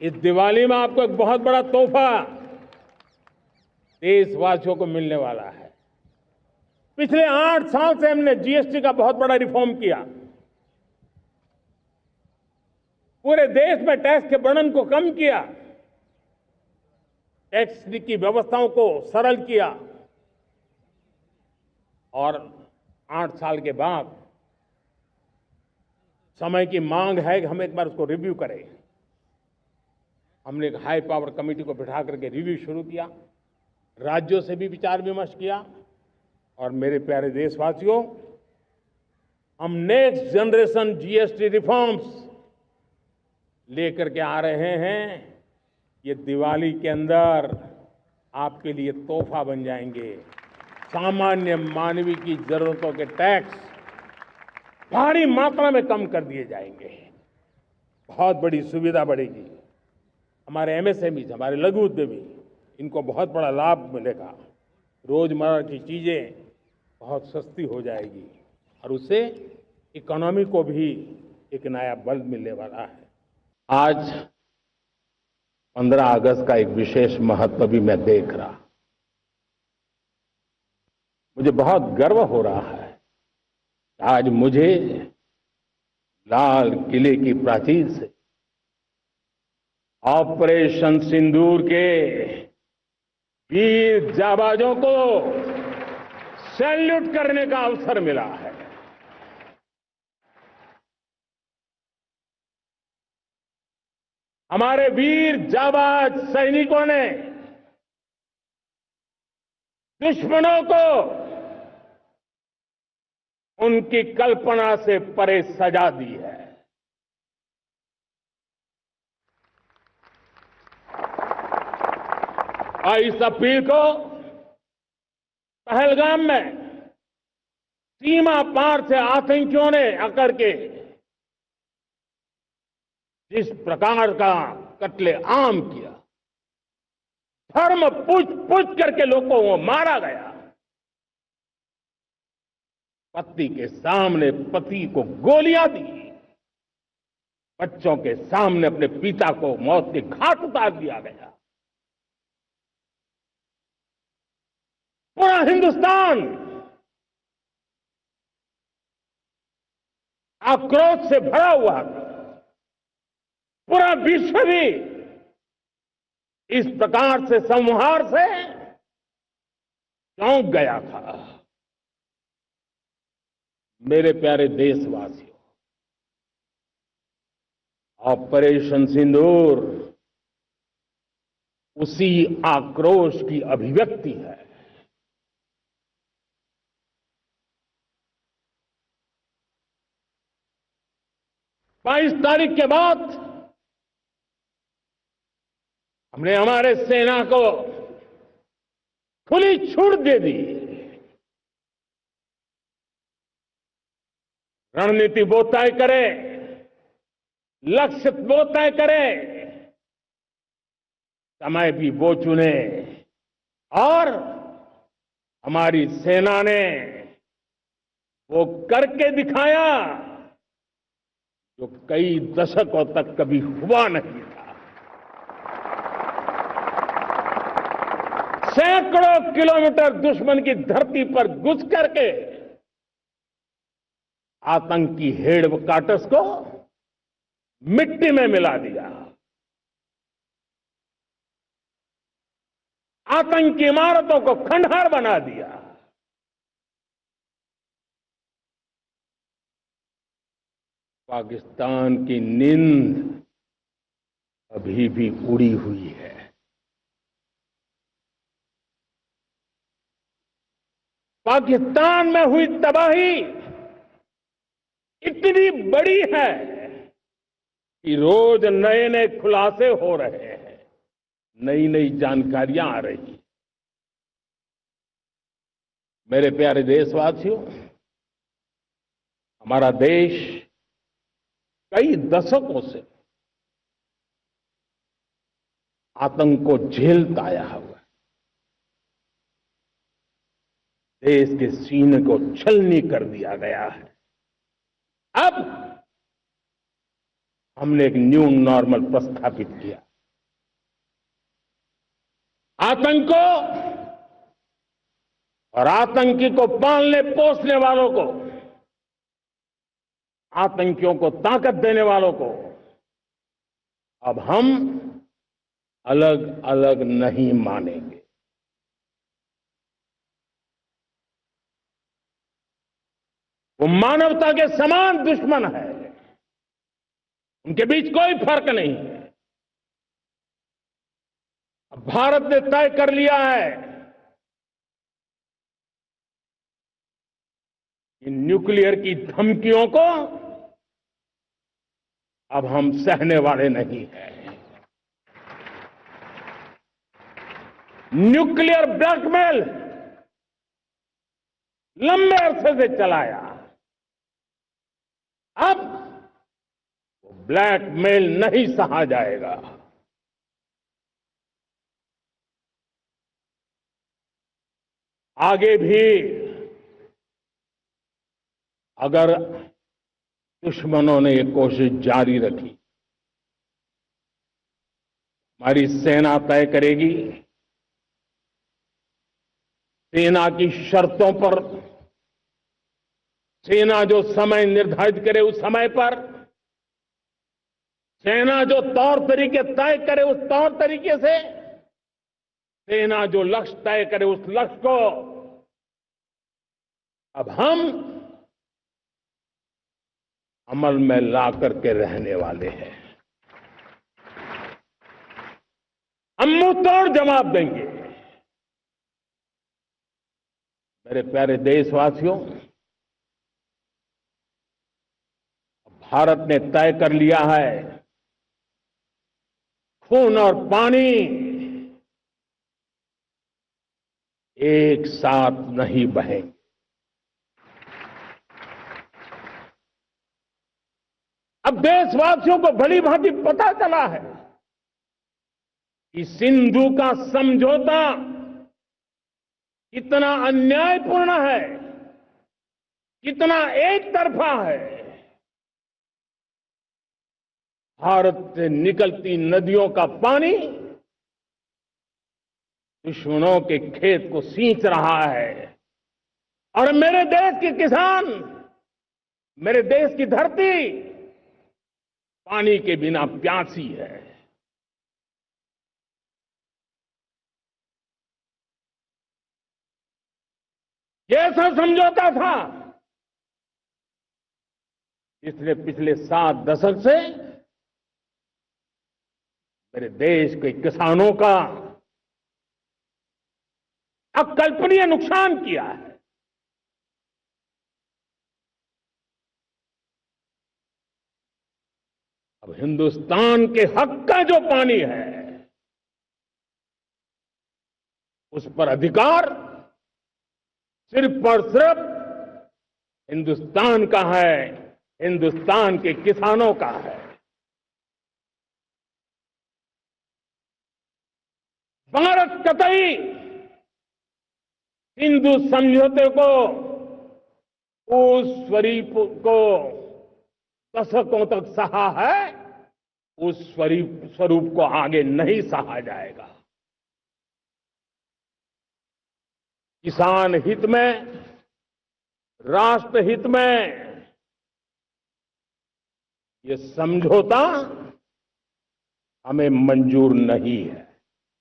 इस दिवाली में आपको एक बहुत बड़ा तोहफा देशवासियों को मिलने वाला है। पिछले 8 साल से हमने जीएसटी का बहुत बड़ा रिफॉर्म किया। पूरे देश में टैक्स के बर्डन को कम किया, टैक्स की व्यवस्थाओं को सरल किया और 8 साल के बाद समय की मांग है कि हम एक बार उसको रिव्यू करें। हमने एक हाई पावर कमेटी को बिठा करके रिव्यू शुरू किया, राज्यों से भी विचार विमर्श किया और मेरे प्यारे देशवासियों, हम नेक्स्ट जनरेशन जीएसटी रिफॉर्म्स लेकर के आ रहे हैं। ये दिवाली के अंदर आपके लिए तोहफा बन जाएंगे। सामान्य मानवीय की जरूरतों के टैक्स भारी मात्रा में कम कर दिए जाएंगे। बहुत बड़ी सुविधा बढ़ेगी। हमारे एमएसएमई, हमारे लघु उद्यमी, इनको बहुत बड़ा लाभ मिलेगा। रोजमर्रा की चीजें बहुत सस्ती हो जाएगी और उससे इकोनॉमी को भी एक नया बल मिलने वाला है। आज 15 अगस्त का एक विशेष महत्व भी मैं देख रहा। मुझे बहुत गर्व हो रहा है। आज मुझे लाल किले की प्राचीर से ऑपरेशन सिंदूर के वीर जाबाजों को सैल्यूट करने का अवसर मिला है। हमारे वीर जाबाज सैनिकों ने दुश्मनों को उनकी कल्पना से परे सजा दी है। और इस अपील को पहलगाम में सीमा पार से आतंकियों ने आकर के जिस प्रकार का कत्ले आम किया, धर्म पूछ करके लोगों को मारा गया। पति के सामने पति को गोलियां दी, बच्चों के सामने अपने पिता को मौत के घाट उतार दिया गया। पूरा हिंदुस्तान आक्रोश से भरा हुआ था। पूरा विश्व भी इस प्रकार से संहार से चौंक गया था। मेरे प्यारे देशवासियों, ऑपरेशन सिंदूर उसी आक्रोश की अभिव्यक्ति है। बाईस तारीख के बाद हमने हमारे सेना को खुली छूट दे दी। रणनीति वो तय करे, लक्ष्य वो तय करे, समय भी वो चुने और हमारी सेना ने वो करके दिखाया जो कई दशकों तक कभी हुआ नहीं था। सैकड़ों किलोमीटर दुश्मन की धरती पर घुस करके आतंकी हेडक्वार्टर्स को मिट्टी में मिला दिया। आतंकी इमारतों को खंडहर बना दिया। पाकिस्तान की नींद अभी भी उड़ी हुई है। पाकिस्तान में हुई तबाही इतनी बड़ी है कि रोज नए नए खुलासे हो रहे हैं, नई नई जानकारियां आ रही। मेरे प्यारे देशवासियों, हमारा देश कई दशकों से आतंक को झेलता आया हुआ है। देश के सीने को छलनी कर दिया गया है। अब हमने एक न्यू नॉर्मल प्रस्थापित किया। आतंक को और आतंकी को पालने पोसने वालों को, आतंकियों को ताकत देने वालों को अब हम अलग अलग नहीं मानेंगे। वो मानवता के समान दुश्मन है, उनके बीच कोई फर्क नहीं है। अब भारत ने तय कर लिया है कि न्यूक्लियर की धमकियों को अब हम सहने वाले नहीं हैं। न्यूक्लियर ब्लैकमेल लंबे अरसे से चलाया, अब वो ब्लैकमेल नहीं सहा जाएगा। आगे भी अगर दुश्मनों ने ये कोशिश जारी रखी, हमारी सेना तय करेगी, सेना की शर्तों पर, सेना जो समय निर्धारित करे उस समय पर, सेना जो तौर तरीके तय करे उस तौर तरीके से, सेना जो लक्ष्य तय करे उस लक्ष्य को अब हम अमल में ला करके रहने वाले हैं। हम मुंह तोड़ जवाब देंगे। मेरे प्यारे देशवासियों, भारत ने तय कर लिया है, खून और पानी एक साथ नहीं बहेंगे। अब देशवासियों को भली भांति पता चला है कि सिंधु का समझौता कितना अन्यायपूर्ण है, कितना एक तरफा है। भारत से निकलती नदियों का पानी दुश्मनों के खेत को सींच रहा है और मेरे देश के किसान, मेरे देश की धरती पानी के बिना प्यासी है। ये ऐसा समझौता था इसलिए पिछले 7 दशक से मेरे देश के किसानों का अकल्पनीय नुकसान किया है। अब हिंदुस्तान के हक का जो पानी है उस पर अधिकार सिर्फ और सिर्फ हिंदुस्तान का है, हिंदुस्तान के किसानों का है। भारत कतई सिंधु समझौते को, उस स्वरूप को दशकों तक सहा है, उस स्वरूप को आगे नहीं सहा जाएगा। किसान हित में, राष्ट्र हित में ये समझौता हमें मंजूर नहीं है।